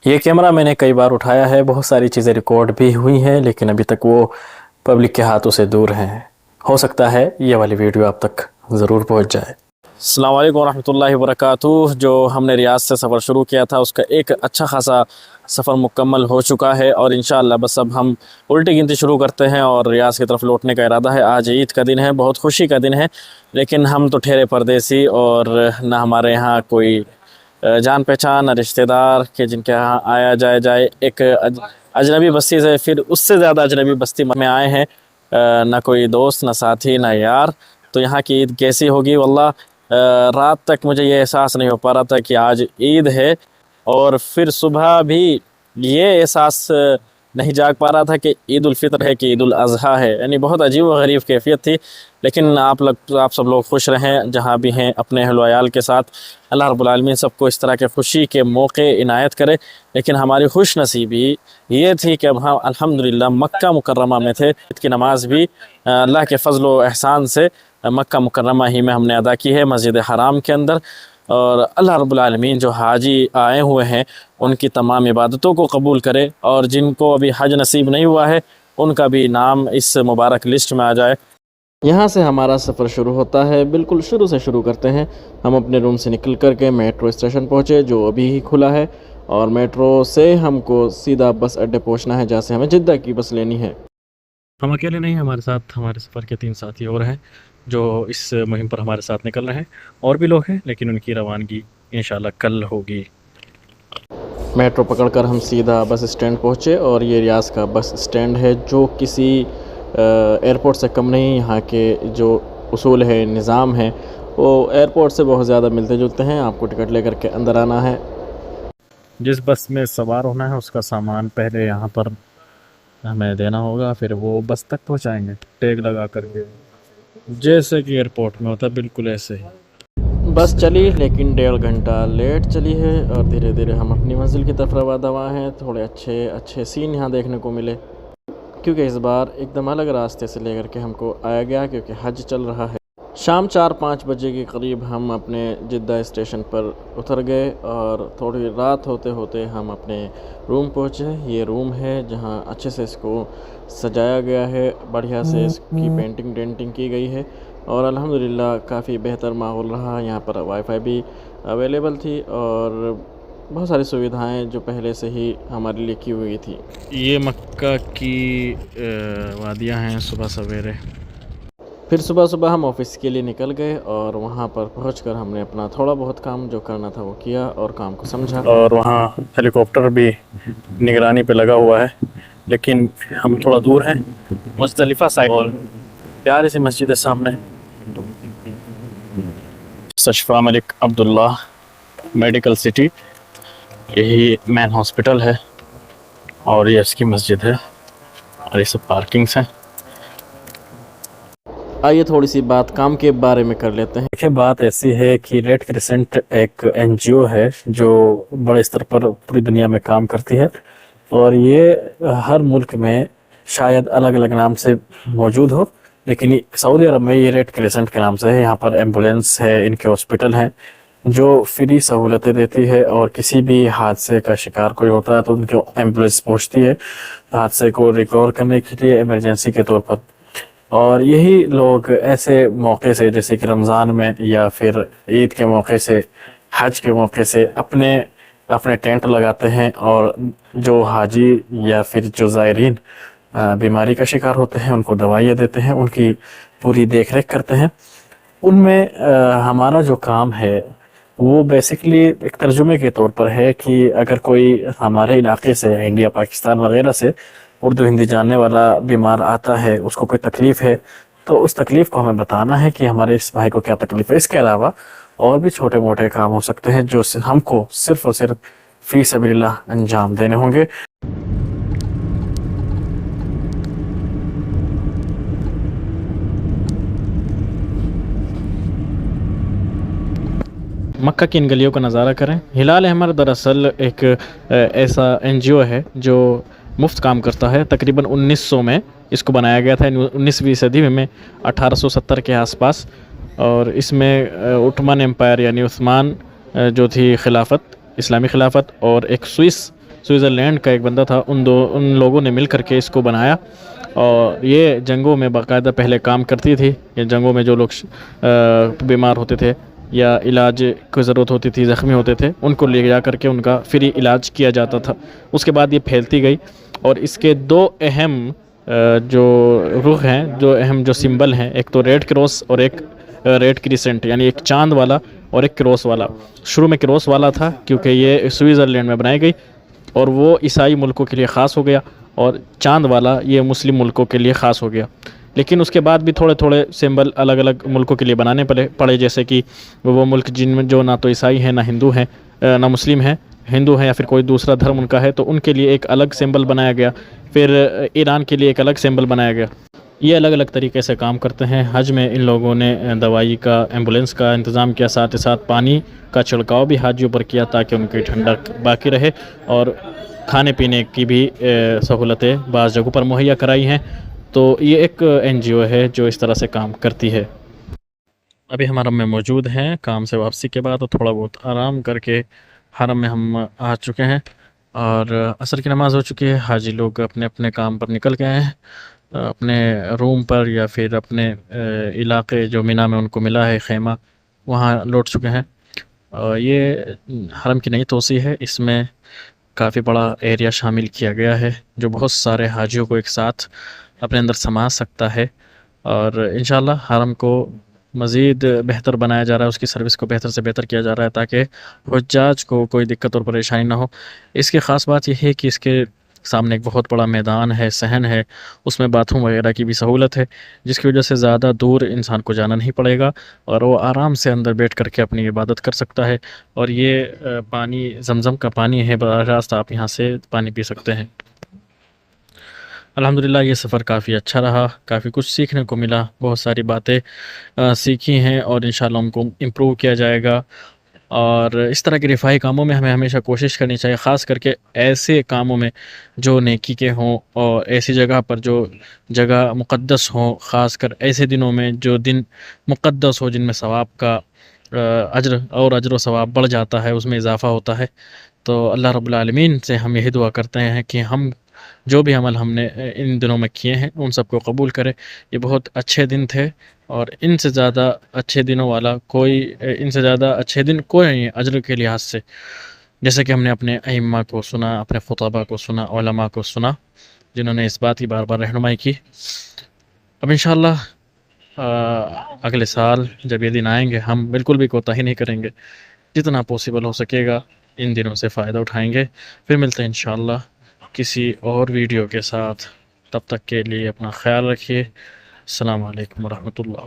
یہ کیمرہ میں نے کئی بار اٹھایا ہے، بہت ساری چیزیں ریکارڈ بھی ہوئی ہیں، لیکن ابھی تک وہ پبلک کے ہاتھوں سے دور ہیں۔ ہو سکتا ہے یہ والی ویڈیو آپ تک ضرور پہنچ جائے۔ السلام علیکم ورحمۃ اللہ وبرکاتہ۔ جو ہم نے ریاض سے سفر شروع کیا تھا اس کا ایک اچھا خاصا سفر مکمل ہو چکا ہے، اور انشاءاللہ بس اب ہم الٹی گنتی شروع کرتے ہیں اور ریاض کی طرف لوٹنے کا ارادہ ہے۔ آج عید کا دن ہے، بہت خوشی کا دن ہے، لیکن ہم تو ٹھہرے پردیسی اور نہ ہمارے ہاں کوئی جان پہچان، نہ رشتہ دار کہ جن کے ہاں آیا جائے ایک اجنبی بستی سے پھر اس سے زیادہ اجنبی بستی میں آئے ہیں، نہ کوئی دوست، نہ ساتھی، نہ یار۔ تو یہاں کی عید کیسی ہوگی؟ واللہ رات تک مجھے یہ احساس نہیں ہو پا رہا تھا کہ آج عید ہے، اور پھر صبح بھی یہ احساس نہیں جاگ پا رہا تھا کہ عید الفطر ہے کہ عید الاضحیٰ ہے۔ یعنی بہت عجیب و غریب کیفیت تھی، لیکن آپ سب لوگ خوش رہیں جہاں بھی ہیں اپنے اہل و عیال کے ساتھ۔ اللہ رب العالمین سب کو اس طرح کے خوشی کے موقع عنایت کرے۔ لیکن ہماری خوش نصیبی یہ تھی کہ اب ہم الحمدللہ مکہ مکرمہ میں تھے۔ عید کی نماز بھی اللہ کے فضل و احسان سے مکہ مکرمہ ہی میں ہم نے ادا کی ہے، مسجد حرام کے اندر۔ اور اللہ رب العالمین جو حاجی آئے ہوئے ہیں ان کی تمام عبادتوں کو قبول کرے، اور جن کو ابھی حج نصیب نہیں ہوا ہے ان کا بھی نام اس مبارک لسٹ میں آ جائے۔ یہاں سے ہمارا سفر شروع ہوتا ہے، بالکل شروع سے شروع کرتے ہیں۔ ہم اپنے روم سے نکل کر کے میٹرو اسٹیشن پہنچے جو ابھی ہی کھلا ہے، اور میٹرو سے ہم کو سیدھا بس اڈے پہنچنا ہے جہاں سے ہمیں جدہ کی بس لینی ہے۔ ہم اکیلے نہیں ہیں، ہمارے ساتھ ہمارے سفر کے 3 ساتھی اور ہیں جو اس مہم پر ہمارے ساتھ نکل رہے ہیں۔ اور بھی لوگ ہیں لیکن ان کی روانگی انشاءاللہ کل ہوگی۔ میٹرو پکڑ کر ہم سیدھا بس اسٹینڈ پہنچے، اور یہ ریاض کا بس اسٹینڈ ہے جو کسی ایئرپورٹ سے کم نہیں۔ یہاں کے جو اصول ہے، نظام ہے، وہ ایئرپورٹ سے بہت زیادہ ملتے جلتے ہیں۔ آپ کو ٹکٹ لے کر کے اندر آنا ہے۔ جس بس میں سوار ہونا ہے اس کا سامان پہلے یہاں پر ہمیں دینا ہوگا، پھر وہ بس تک پہنچائیں گے ٹیگ لگا کر کے، جیسے کہ ایئرپورٹ میں ہوتا ہے بالکل ایسے ہی۔ بس چلی لیکن 1.5 گھنٹہ لیٹ چلی ہے، اور دھیرے دھیرے ہم اپنی منزل کی طرف رواں دواں ہیں۔ تھوڑے اچھے سین یہاں دیکھنے کو ملے، کیونکہ اس بار ایک دم الگ راستے سے لے کر کے ہم کو آیا گیا، کیونکہ حج چل رہا ہے۔ شام 4-5 بجے کے قریب ہم اپنے جدہ اسٹیشن پر اتر گئے، اور تھوڑی رات ہوتے ہوتے ہم اپنے روم پہنچے۔ یہ روم ہے جہاں اچھے سے اس کو سجایا گیا ہے، بڑھیا سے اس کی پینٹنگ کی گئی ہے، اور الحمدللہ کافی بہتر ماحول رہا۔ یہاں پر وائی فائی بھی اویلیبل تھی، اور بہت ساری سویدھائیں جو پہلے سے ہی ہمارے لیے کی ہوئی تھی۔ یہ مکہ کی وادیاں ہیں صبح سویرے۔ پھر صبح ہم آفس کے لیے نکل گئے، اور وہاں پر پہنچ کر ہم نے اپنا تھوڑا بہت کام جو کرنا تھا وہ کیا اور کام کو سمجھا۔ اور وہاں ہیلی کاپٹر بھی نگرانی پہ لگا ہوا ہے، لیکن ہم تھوڑا دور ہیں مزدلفہ سائڈ، اور پیاری سی مسجد ہے سامنے، مستشفیٰ ملک عبداللہ میڈیکل سٹی، یہی مین ہاسپٹل ہے، اور یہ اس کی مسجد ہے، اور یہ سب پارکنگس ہیں۔ آئیے تھوڑی سی بات کام کے بارے میں کر لیتے ہیں۔ دیکھیں، بات ایسی ہے کہ ریڈ کریسنٹ ایک NGO ہے جو بڑے استر پر پوری دنیا میں کام کرتی ہے، اور یہ ہر ملک میں شاید الگ الگ نام سے موجود ہو، لیکن سعودی عرب میں یہ ریڈ کریسنٹ کے نام سے ہے۔ یہاں پر ایمبولینس ہے، ان کے ہاسپٹل ہیں جو فری سہولتیں دیتی ہے، اور کسی بھی حادثے کا شکار کوئی ہوتا ہے تو ان کو ایمبولینس پہنچتی ہے حادثے کو ریکور کرنے کے لیے ایمرجنسی کے طور پر۔ اور یہی لوگ ایسے موقع سے جیسے کہ رمضان میں یا پھر عید کے موقع سے، حج کے موقع سے اپنے ٹینٹ لگاتے ہیں، اور جو حاجی یا پھر جو زائرین بیماری کا شکار ہوتے ہیں ان کو دوائیاں دیتے ہیں، ان کی پوری دیکھ ریکھ کرتے ہیں۔ ان میں ہمارا جو کام ہے وہ بیسکلی ایک ترجمے کے طور پر ہے کہ اگر کوئی ہمارے علاقے سے، انڈیا، پاکستان وغیرہ سے اردو ہندی جاننے والا بیمار آتا ہے، اس کو کوئی تکلیف ہے، تو اس تکلیف کو ہمیں بتانا ہے کہ ہمارے اس بھائی کو کیا تکلیف ہے۔ اس کے علاوہ اور بھی چھوٹے موٹے کام ہو سکتے ہیں جو ہم کو صرف اور صرف فی سبیل اللہ انجام دینے ہوں گے۔ مکہ کی ان گلیوں کا نظارہ کریں۔ ہلال احمر دراصل ایک ایسا NGO ہے جو مفت کام کرتا ہے۔ تقریباً 1900 میں اس کو بنایا گیا تھا، 19ویں صدی میں 1870 کے آس پاس، اور اس میں عثمان امپائر یعنی عثمان جو تھی خلافت، اسلامی خلافت، اور ایک سوئس سوئٹزرلینڈ کا ایک بندہ تھا، ان لوگوں نے مل کر کے اس کو بنایا، اور یہ جنگوں میں باقاعدہ پہلے کام کرتی تھی. یہ جنگوں میں جو لوگ بیمار ہوتے تھے یا علاج کی ضرورت ہوتی تھی، زخمی ہوتے تھے، ان کو لے جا کر کے ان کا فری علاج کیا جاتا تھا. اس کے بعد یہ پھیلتی گئی، اور اس کے دو اہم جو رخ ہیں، جو سمبل ہیں، ایک تو ریڈ کراس اور ایک ریڈ کریسنٹ، یعنی ایک چاند والا اور ایک کراس والا. شروع میں کراس والا تھا کیونکہ یہ سوئٹزرلینڈ میں بنائی گئی، اور وہ عیسائی ملکوں کے لیے خاص ہو گیا، اور چاند والا یہ مسلم ملکوں کے لیے خاص ہو گیا. لیکن اس کے بعد بھی تھوڑے تھوڑے سمبل الگ الگ ملکوں کے لیے بنانے پڑے، جیسے کہ وہ ملک جن میں جو نہ تو عیسائی ہیں، نہ ہندو ہیں، نہ مسلم ہیں، ہندو ہیں یا پھر کوئی دوسرا دھرم ان کا ہے، تو ان کے لیے ایک الگ سمبل بنایا گیا. پھر ایران کے لیے ایک الگ سمبل بنایا گیا. یہ الگ الگ طریقے سے کام کرتے ہیں. حج میں ان لوگوں نے دوائی کا، ایمبولینس کا انتظام کیا، ساتھ ہی ساتھ پانی کا چھڑکاؤ بھی حاجیوں پر کیا تاکہ ان کی ٹھنڈک باقی رہے، اور کھانے پینے کی بھی سہولتیں بعض جگہوں پر مہیا کرائی ہیں. تو یہ ایک NGO ہے جو اس طرح سے کام کرتی ہے. ابھی ہم حرم میں موجود ہیں. کام سے واپسی کے بعد تھوڑا بہت آرام کر کے حرم میں ہم آ چکے ہیں، اور عصر کی نماز ہو چکی ہے. حاجی لوگ اپنے اپنے کام پر نکل گئے ہیں، اپنے روم پر یا پھر اپنے علاقے جو مینا میں ان کو ملا ہے خیمہ، وہاں لوٹ چکے ہیں. یہ حرم کی نئی توسیع ہے، اس میں کافی بڑا ایریا شامل کیا گیا ہے جو بہت سارے حاجیوں کو ایک ساتھ اپنے اندر سما سکتا ہے. اور انشاءاللہ حرم کو مزید بہتر بنایا جا رہا ہے، اس کی سروس کو بہتر سے بہتر کیا جا رہا ہے تاکہ حجاج کو کوئی دقت اور پریشانی نہ ہو. اس کی خاص بات یہ ہے کہ اس کے سامنے ایک بہت بڑا میدان ہے، صحن ہے، اس میں باتھ روم وغیرہ کی بھی سہولت ہے، جس کی وجہ سے زیادہ دور انسان کو جانا نہیں پڑے گا، اور وہ آرام سے اندر بیٹھ کر کے اپنی عبادت کر سکتا ہے. اور یہ پانی زمزم کا پانی ہے، براہ راست آپ یہاں سے پانی پی سکتے ہیں. الحمدللہ یہ سفر کافی اچھا رہا، کافی کچھ سیکھنے کو ملا، بہت ساری باتیں سیکھی ہیں، اور انشاءاللہ ان کو امپروو کیا جائے گا. اور اس طرح کے رفاہی کاموں میں ہمیں ہمیشہ کوشش کرنی چاہیے، خاص کر کے ایسے کاموں میں جو نیکی کے ہوں، اور ایسی جگہ پر جو جگہ مقدس ہوں، خاص کر ایسے دنوں میں جو دن مقدس ہو، جن میں ثواب کا اجر و ثواب بڑھ جاتا ہے، اس میں اضافہ ہوتا ہے. تو اللہ رب العالمین سے ہم یہی دعا کرتے ہیں کہ ہم جو بھی عمل ہم نے ان دنوں میں کیے ہیں ان سب کو قبول کرے. یہ بہت اچھے دن تھے، اور ان سے زیادہ اچھے دنوں والا ان سے زیادہ اچھے دن کوئی نہیں ہے اجر کے لحاظ سے. جیسے کہ ہم نے اپنے ائمہ کو سنا، اپنے خطباء کو سنا، علماء کو سنا، جنہوں نے اس بات کی بار بار رہنمائی کی. اب انشاءاللہ اگلے سال جب یہ دن آئیں گے، ہم بالکل بھی کوتاہی نہیں کریں گے، جتنا پاسبل ہو سکے گا ان دنوں سے فائدہ اٹھائیں گے. پھر ملتے ہیں انشاءاللہ کسی اور ویڈیو کے ساتھ. تب تک کے لیے اپنا خیال رکھیے. السلام علیکم ورحمۃ اللہ.